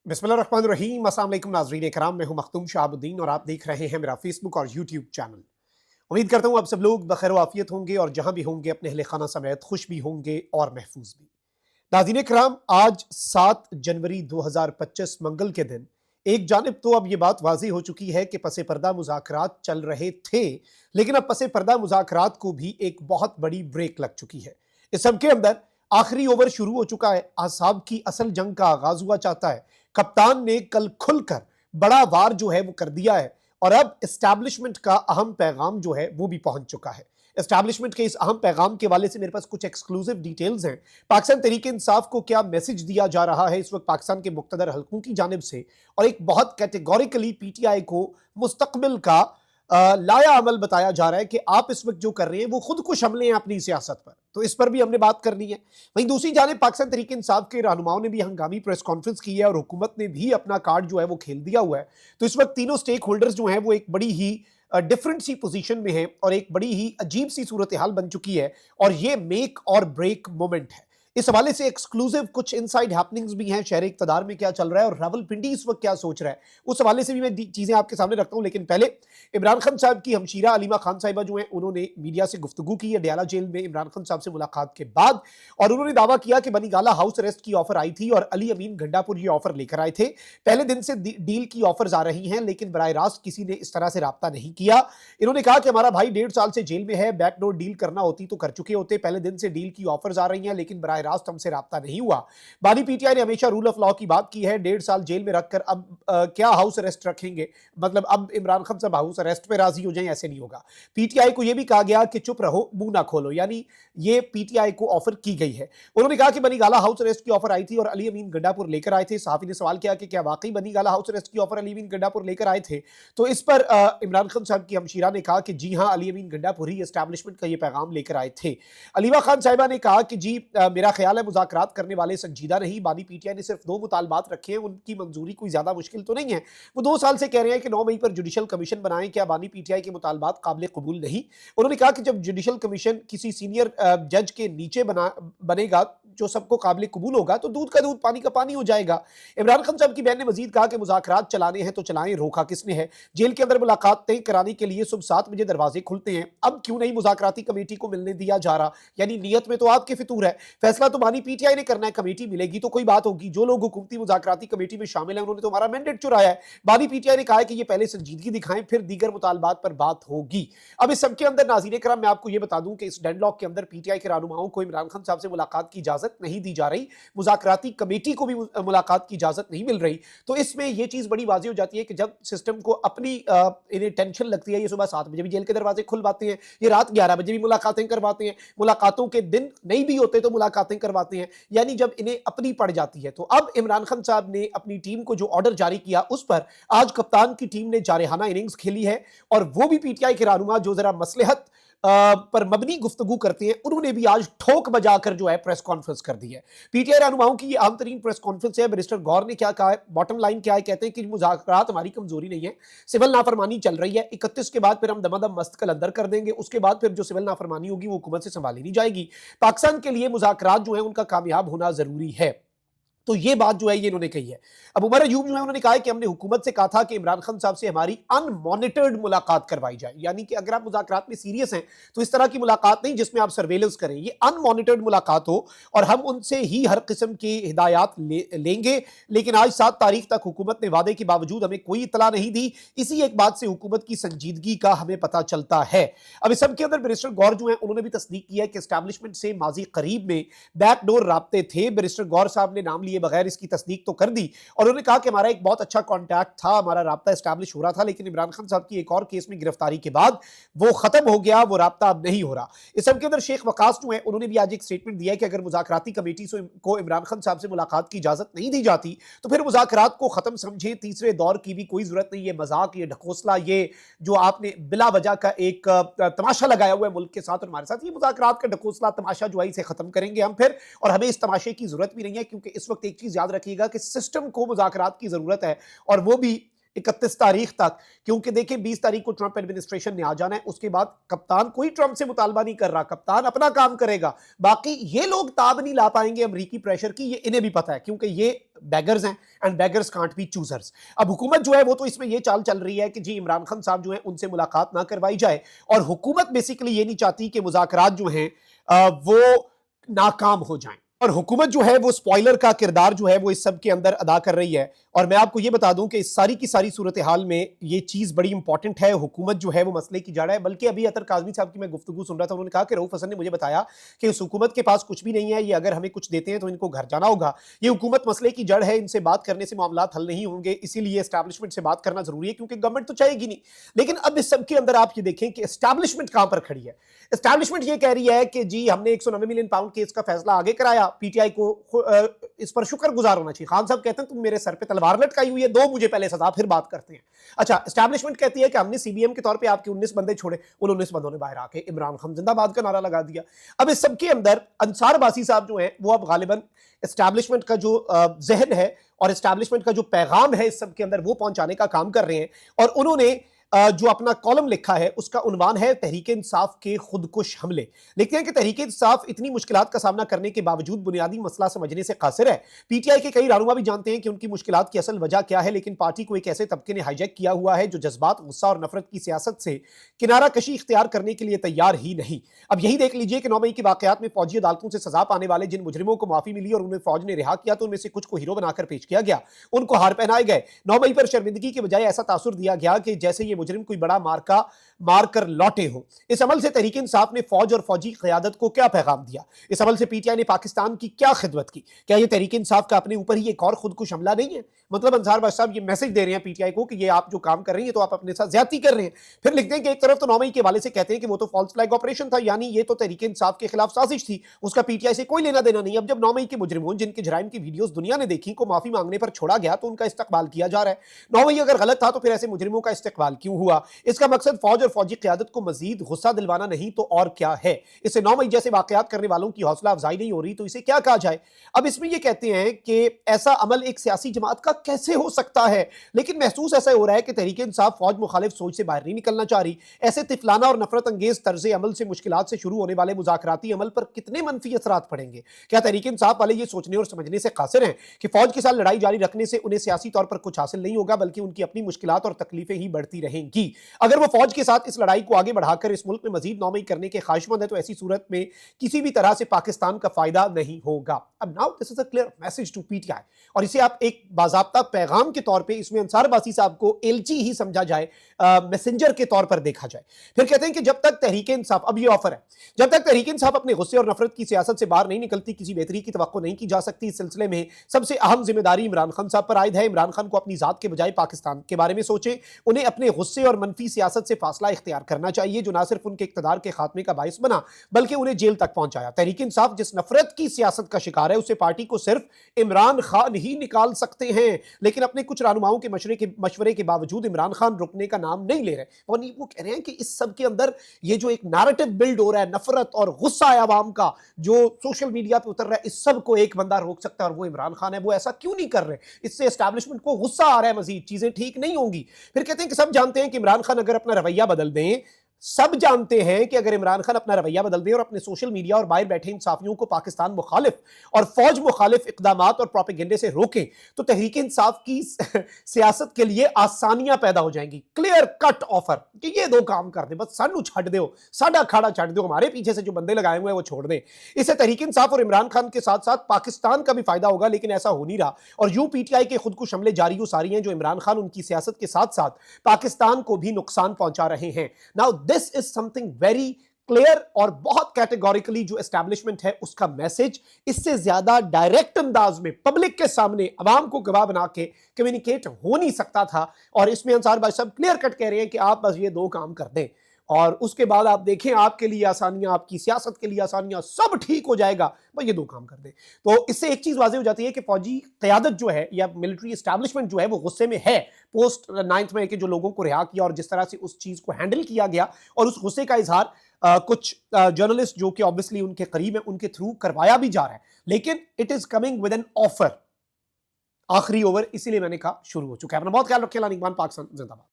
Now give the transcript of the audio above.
बिस्मिल्लाहिर्रहमानिर्रहीम। अस्सलाम वालेकुम नाज़रीन इकराम, मैं हूं मखदूम शहाबुद्दीन और आप देख रहे हैं मेरा फेसबुक और यूट्यूब चैनल। उम्मीद करता हूं आप सब लोग बखैर आफियत होंगे और जहां भी होंगे अपने अहले खाना समेत खुश भी होंगे और महफूज भी। नाज़रीन इकराम, आज 7 जनवरी 2025 मंगल के दिन एक जानिब तो अब ये बात वाज़ेह हो चुकी है कि पसे पर्दा मुज़ाकरात चल रहे थे, लेकिन अब पसे पर्दा मुज़ाकरात को भी एक बहुत बड़ी ब्रेक लग चुकी है। इस सब के अंदर आखिरी ओवर शुरू हो चुका है, अहसाब की असल जंग का आगाज हुआ चाहता है। कप्तान ने कल खुलकर बड़ा वार जो है वो कर दिया है और अब एस्टैब्लिशमेंट का अहम पैगाम जो है वो भी पहुंच चुका है। एस्टैब्लिशमेंट के इस अहम पैगाम के वाले से मेरे पास कुछ एक्सक्लूसिव डिटेल्स हैं। पाकिस्तान तहरीक इंसाफ को क्या मैसेज दिया जा रहा है इस वक्त पाकिस्तान के मुक्तदर हलकों की जानिब से, और एक बहुत कैटेगोरिकली पीटीआई को मुस्तकबिल का लाया अमल बताया जा रहा है कि आप इस वक्त जो कर रहे हैं वो खुद को शमले हैं अपनी सियासत पर, तो इस पर भी हमने बात करनी है। वहीं दूसरी जानिब पाकिस्तान तहरीक इंसाफ के रहनुमाओं ने भी हंगामी प्रेस कॉन्फ्रेंस की है और हुकूमत ने भी अपना कार्ड जो है वो खेल दिया हुआ है। तो इस वक्त तीनों स्टेक होल्डर्स जो हैं वो एक बड़ी ही डिफरेंट सी पोजीशन में है और एक बड़ी ही अजीब सी सूरत हाल बन चुकी है और ये मेक और ब्रेक मोमेंट है। इस हवाले से एक्सक्लूसिव कुछ इनसाइड हैपनिंग्स भी हैं, शहर इक़्तिदार में क्या चल रहा है और रावलपिंडी इस वक्त क्या सोच रहा है, उस हवाले से भी मैं चीजें आपके सामने रखता हूं। लेकिन पहले इमरान खान साहब की हमशीरा अलीमा खान साहिबा जो हैं उन्होंने मीडिया से गुफ्तगू की है डयाला जेल में इमरान खान साहब से मुलाकात के बाद, और उन्होंने दावा किया कि बनी गाला हाउस अरेस्ट की ऑफर आई थी और अली अमीन गंडापुर ये ऑफर लेकर आए थे। पहले दिन से डील की ऑफर्स आ रही हैं लेकिन बराह रास्त किसी ने इस तरह से राब्ता नहीं किया। इन्होंने कहा कि हमारा भाई 1.5 साल से जेल में है, बैकडोर डील करना होती तो कर चुके होते, पहले दिन से डील की ऑफर्स आ रही हैं लेकिन बराह रास्त हमसे राब्ता नहीं हुआ। बानी पीटीआई ने हमेशा रूल ऑफ लॉ की बात की है, 1.5 साल जेल में रखकर अब क्या हाउस अरेस्ट रखेंगे, मतलब अब इमरान खान साहब हाउस अरेस्ट पे राजी हो जाएं, ऐसे नहीं होगा। पीटीआई को यह भी कहा गया कि चुप रहो मुंह ना खोलो, यानी ये पीटीआई को ऑफर की गई है। उन्होंने कहा कि बनी गाला हाउस अरेस्ट की ऑफर आई थी और अली अमीन गंडापुर लेकर आए थे। सहाफी ने सवाल किया कि क्या वाकई बनी गाला हाउस अरेस्ट की ऑफर अली अमीन गंडापुर लेकर आए थे, तो इस पर इमरान खान साहब की हमशीरा ने कहा कि जी हां, अली अमीन गंडापुर ही एस्टैब्लिशमेंट का ये पैगाम लेकर आए थे। अलीमा खान साहिबा ने कहा कि जी मेरा ख्याल है मुज़ाकरात करने वाले संजीदा नहीं, बानी पीटीआई ने सिर्फ 2 मुतालबात रखे हैं, उनकी मंजूरी कोई ज्यादा मुश्किल तो नहीं है। वो 2 साल से कह रहे हैं कि 9 मई पर जुडिशल कमीशन बनाएं, क्या बानी पीटीआई के मुतालबात काबिल कबूल नहीं। उन्होंने कहा कि जब जुडिशल कमीशन किसी सीनियर जज के नीचे बनेगा जो सबको काबिल कबूल होगा तो दूध का दूध पानी का पानी हो जाएगा। इमरान खान साहब की बहन ने मजीद कहा कि मुज़ाकरात चलाने हैं तो चलाएं, रोका किसने है। जेल के अंदर मुलाकातें कराने के लिए सुबह 7 बजे दरवाजे खुलते हैं, अब क्यों नहीं मुज़ाकराती कमेटी को मिलने दिया जा रहा, यानी नियत में तो आपके फितूर है, फैसला तो बानी पीटीआई ने करना है, कमेटी मिलेगी तो कोई बात होगी। जो लोग हुकूमती मुज़ाकराती कमेटी में शामिल हैं उन्होंने तो हमारा मैंडेट चुराया है। बानी पीटीआई ने कहा है कि ये पहले संजीदगी दिखाएं फिर दीगर मुतालबात पर बात होगी। अब इस सबके अंदर नाज़रीन करम मैं आपको ये बता दूं कि इस डेडलॉक के अंदर पीटीआई के रहनुमाओं को इमरान खान साहब से मुलाकात की इजाजत नहीं दी जा रही, मुज़ाकराती कमेटी को भी मुलाकात की इजाजत नहीं मिल रही। तो इसमें यह चीज बड़ी वाज़ेह हो जाती है कि जब सिस्टम को अपनी इन्हें टेंशन लगती है, ये सुबह 7 बजे भी जेल के दरवाजे खुलवाते हैं, ये रात 11 बजे भी मुलाकातें करवाते हैं, मुलाकातों के दिन नहीं भी होते तो मुलाकातें करवाते हैं, यानी जब इन्हें अपनी पड़ जाती है। तो अब इमरान खान साहब ने अपनी टीम को जो ऑर्डर जारी किया उस पर आज कप्तान की टीम ने जारहाना इनिंग्स खेली है, और वो भी पीटीआई के रहनुमा जो जरा मसलहत पर मबनी गुफ्तगू करते हैं, उन्होंने भी आज ठोक बजाकर जो है प्रेस कॉन्फ्रेंस कर दी है। पीटीआई रहनुमाओं की अहम तरीन प्रेस कॉन्फ्रेंस है। बैरिस्टर गौर ने क्या कहा है, बॉटम लाइन क्या है, कहते हैं कि मुज़ाकरात हमारी कमजोरी नहीं है, सिविल नाफरमानी चल रही है, 31 के बाद फिर हम दमादम मस्त कलंदर कर देंगे, उसके बाद फिर जो सिविल नाफरमानी होगी वो हुकूमत से संभाली नहीं जाएगी। पाकिस्तान के लिए मुज़ाकरात जो है उनका कामयाब होना जरूरी है। तो ये बात जो है ये इन्होंने कही है। अब उमर अयूब जो है उन्होंने कहा है कि हमने हुकूमत से कहा था कि इमरान खान साहब से हमारी अनमॉनिटर्ड मुलाकात करवाई जाए, यानी कि अगर आप मुज़ाकरात में सीरियस हैं तो इस तरह की मुलाकात नहीं जिसमें आप सर्वेलेंस करें, ये अनमॉनिटर्ड मुलाकात हो और हम उनसे ही हर किस्म की हिदायत लेंगे। लेकिन आज 7 तारीख तक हुकूमत ने वादे के बावजूद हमें कोई इतला नहीं दी। इसी एक बात से हुकूमत की संजीदगी का हमें पता चलता है। अब इस सब के अंदर बैरिस्टर गौर जो है उन्होंने भी तस्दीक किया है कि एस्टैब्लिशमेंट से माजी करीब में बैकडोर राब्ते थे। बैरिस्टर गौर साहब ने नाम लिए बगैर इसकी तस्दीक तो कर दी और उन्होंने कहा कि हमारा एक बहुत अच्छा कॉन्टैक्ट था, हमारा राब्ता एस्टैब्लिश हो रहा था, लेकिन इमरान खान साहब की एक और केस में गिरफ्तारी के बाद वो खत्म हो गया, वो राब्ता अब नहीं हो रहा। इस सब के अंदर शेख वकास जो है उन्होंने भी आज एक स्टेटमेंट दिया है कि अगर मुज़ाकराती कमेटी को इमरान खान साहब से मुलाकात की इजाजत नहीं दी जाती तो फिर मुज़ाकरात को खत्म समझे, तीसरे दौर की भी कोई जरूरत नहीं, ये मजाक, ये ढकोसला, ये जो आपने बिला वजह का एक तमाशा लगाया हुआ है मुल्क के साथ और हमारे साथ, ये मुज़ाकरात का ढकोसला तमाशा जो है इसे खत्म करेंगे हम फिर, और हमें इस तमाशे की जरूरत भी नहीं है, क्योंकि इस वक्त एक चीज याद रखिएगा कि सिस्टम को मुज़ाकरात की जरूरत है और वो भी 31 तारीख तक, क्योंकि देखिए 20 तारीख को ट्रंप एडमिनिस्ट्रेशन ने आ जाना है, उसके बाद कप्तान कोई ट्रंप से मुतालबा नहीं कर रहा, कप्तान अपना काम करेगा, बाकी ये लोग ताब नहीं ला पाएंगे अमरीकी प्रेशर की, ये इन्हें भी पता है क्योंकि ये बैगर्स हैं and beggars can't be choosers. अब हुकूमत जो है वो तो इसमें ये चाल चल रही है कि जी इमरान खान साहब जो है उनसे मुलाकात ना करवाई जाए, और हुकूमत बेसिकली ये नहीं चाहती कि मुज़ाकरात जो हैं वो नाकाम हो जाएं, और हुकूमत जो है वो स्पॉइलर का किरदार जो है वो इस सब के अंदर अदा कर रही है। और मैं आपको ये बता दूं कि इस सारी की सारी सूरत हाल में ये चीज़ बड़ी इंपॉर्टेंट है, हुकूमत जो है वो मसले की जड़ है। बल्कि अभी अतर काज़मी साहब की मैं गुफ्तगू सुन रहा था, उन्होंने कहा कि रऊफ हसन ने मुझे बताया कि उस हुकूमत के पास कुछ भी नहीं है, ये अगर हमें कुछ देते हैं तो इनको घर जाना होगा, ये हुकूमत मसले की जड़ है, इनसे बात करने से मामला हल नहीं होंगे, इसीलिए एस्टैब्लिशमेंट से बात करना जरूरी है क्योंकि गवर्नमेंट तो चाहेगी नहीं। लेकिन अब इस सब के अंदर आप ये देखें कि एस्टैब्लिशमेंट कहां पर खड़ी है। एस्टैब्लिशमेंट ये कह रही है कि जी हमने 190 मिलियन पाउंड केस का फैसला आगे कराया, पीटीआई को इस पर शुक्रगुजार होना चाहिए। खान साहब कहते हैं तुम मेरे सर पे तलवार लटकाई हुई है, दो मुझे पहले सजा फिर बात करते हैं। अच्छा, एस्टैब्लिशमेंट कहती है कि हमने सीबीएम के तौर पे आपके 19 बंदे छोड़े, उन 19 बंदों ने बाहर आके इमरान खान जिंदाबाद का नारा लगा दिया। अब इस सब के अंदर अंसार बासी साहब जो हैं वो अब गालिबन एस्टैब्लिशमेंट का जो जहन है और एस्टैब्लिशमेंट का जो पैगाम है इस सब के अंदर वो पहुंचाने का काम कर रहे हैं। और उन्होंने जो अपना कॉलम लिखा है उसका उन्वान है तहरीक इंसाफ के खुदकुश हमले। लिखते हैं कि तहरीक इंसाफ इतनी मुश्किलात का सामना करने के बावजूद बुनियादी मसला समझने से कासिर है। पीटीआई के कई रहनुमा भी जानते हैं कि उनकी मुश्किलात की असल वजह क्या है, लेकिन पार्टी को एक ऐसे तबके ने हाईजैक किया हुआ है जो जज्बात, गुस्सा और नफरत की सियासत से किनारा कशी इख्तियार करने के लिए तैयार ही नहीं। अब यही देख लीजिए कि 9 मई के वाकयात में फौजी अदालतों से सजा पाने वाले जिन मुजरिमों को माफी मिली और उन्हें फौज ने रिहा किया तो उनमें से कुछ को हीरो बनाकर पेश किया गया, उनको हार पहनाए गए। 9 मई पर शर्मिंदगी के बजाय ऐसा तासुर दिया गया कि जैसे ये मुजरिम कोई बड़ा मार कर लौटे हो। इस अमल से तहरीक इंसाफ ने फौज और फौजी क़यादत को क्या पैगाम दिया? इस अमल से पीटीआई ने पाकिस्तान की क्या खिदमत की? क्या ये तहरीक इंसाफ का अपने ऊपर ही एक और खुदकुश हमला नहीं है? मतलब अंसार बादशाह साहब ये मैसेज दे रहे हैं पीटीआई को कि ये आप जो काम कर रही है तो आप अपने साथ ज्यादती कर रहे हैं। फिर लिखते हैं कि एक तरफ तो 9 मई के हवाले से कहते हैं कि वो तो फॉल्स फ्लैग ऑपरेशन था, यानी ये तो तहरीक इंसाफ के खिलाफ साजिश थी, उसका पीटीआई से कोई लेना देना नहीं। अब जब 9 मई के मुजरिमों जिनके जराइम की वीडियोस दुनिया ने देखी को माफी मांगने पर छोड़ा गया तो उनका इस्तकबाल किया जा रहा है। 9 मई अगर गलत था तो फिर ऐसे मुजरिमों का इस्तकबाल क्यों हुआ? इसका मकसद फौज और फौजी क़यादत को मजीद गुस्सा दिलवाना नहीं तो और क्या है? इससे 9 मई जैसे वाकयात करने वालों की हौसला अफजाई नहीं हो रही तो इसे क्या कहा जाए? अब इसमें यह कहते हैं कि ऐसा अमल एक सियासी जमात का कैसे हो सकता है, लेकिन महसूस ऐसा हो रहा है कि तहरीक इंसाफ फौज मुखालिफ सोच से बाहर नहीं निकलना चाह रही। ऐसे तिफलाना और नफरत अंगेज तर्ज अमल से मुश्किलात से शुरू होने वाले मुज़ाकराती अमल पर कितने मनफी असरात पड़ेंगे? क्या तहरीक इंसाफ वाले ये सोचने और समझने से कासिर हैं कि फौज के साथ लड़ाई जारी रखने से उन्हें सियासी तौर पर कुछ हासिल नहीं होगा, बल्कि उनकी अपनी मुश्किलात और तकलीफें ही बढ़ती रहेंगी? अगर वो फौज के साथ इस लड़ाई को आगे बढ़ाकर इस मुल्क में मजीद 9 मई करने के ख्वाहिशमंद है तो ऐसी सूरत में किसी भी तरह से पाकिस्तान का फायदा नहीं होगा। अब now this is a clear message to PTI, और इसे आप एक बाज़ाब्ता पैगाम के तौर पे इसमें अंसार बासी साहब को एलची ही समझा जाए, मैसेंजर के तौर पर देखा जाए। फिर कहते हैं कि जब तक तहरीक इंसाफ, अब ये ऑफर है, जब तक तहरीक इंसाफ अपने गुस्से और नफरत की सियासत से बाहर नहीं निकलती किसी बेहतरी की तवक्को नहीं की जा सकती। इस सिलसिले में सबसे अहम जिम्मेदारी इमरान खान साहब पर आयद है। इमरान खान को अपनी जात के बजाय पाकिस्तान के बारे में सोचें। उन्हें अपने गुस्से और मनफी सियासत से फासला इख्तियार करना चाहिए जो ना सिर्फ उनके इक़्तिदार के खात्मे का बाइस बना बल्कि उन्हें जेल तक पहुंचाया। तहरीक इंसाफ जिस नफरत की सियासत का शिकार है उसे पार्टी को सिर्फ इमरान खान ही निकाल सकते हैं, लेकिन अपने कुछ रहनुमाओं के मशवरे के बावजूद इमरान खान रुकने का नाम नहीं ले रहे। और वो कह रहे हैं कि इस सब के अंदर ये जो एक नैरेटिव बिल्ड हो रहा है, नफरत और गुस्सा है आवाम का जो सोशल मीडिया पे उतर रहा है, इस सब को एक बंदा रोक सकता है और वो इमरान खान है। वो ऐसा क्यों नहीं कर रहे? इससे एस्टैब्लिशमेंट को गुस्सा आ रहा है, मजीद चीजें ठीक नहीं होंगी। फिर कहते हैं कि सब जानते हैं कि इमरान खान अगर अपना रवैया बदल दें, सब जानते हैं कि अगर इमरान खान अपना रवैया बदल दे और अपने सोशल मीडिया और बाहर बैठे इंसाफियों को पाकिस्तान मुखालिफ और फौज मुखालिफ इकदामात और प्रोपेगेंडे से रोकें तो तहरीक इंसाफ की सियासत के लिए आसानियां पैदा हो जाएंगी। क्लियर कट ऑफर कि ये दो काम कर दे, बस सानू छड़ दो, साडा खाड़ा छड़ दो, हमारे पीछे से जो बंदे लगाए हुए हैं वो छोड़ दें। इससे तहरीक इंसाफ और इमरान खान के साथ साथ पाकिस्तान का भी फायदा होगा, लेकिन ऐसा हो नहीं रहा। और यूं पीटीआई के खुदकुश हमले जारी हो सारी हैं जो इमरान खान उनकी सियासत के साथ साथ पाकिस्तान को भी नुकसान पहुंचा रहे हैं। Now this is something very clear और बहुत कैटेगोरिकली जो एस्टैब्लिशमेंट है उसका मैसेज इससे ज्यादा डायरेक्ट अंदाज में पब्लिक के सामने आवाम को गवाह बना के कम्युनिकेट हो नहीं सकता था। और इसमें अंसार भाई साहब क्लियर कट कह रहे हैं कि आप बस ये दो काम कर दें और उसके बाद आप देखें आपके लिए आसानियां, आपकी सियासत के लिए आसानियां, सब ठीक हो जाएगा, बस ये दो काम कर दें। तो इससे एक चीज वाज़ेह हो जाती है कि फौजी क़यादत जो है या मिलिट्री एस्टैब्लिशमेंट जो है वो गुस्से में है पोस्ट 9 मई के जो लोगों को रिहा किया और जिस तरह से उस चीज को हैंडल किया गया, और उस गुस्से का इजहार कुछ जर्नलिस्ट जो कि ऑब्वियसली उनके करीब है उनके थ्रू करवाया भी जा रहा है। लेकिन it is coming with an offer. آخری اوور اسی لیے میں نے کہا شروع ہو چکا ہے. اپنا بہت خیال رکھیں. لانی اقبال، پاکستان زندہ باد.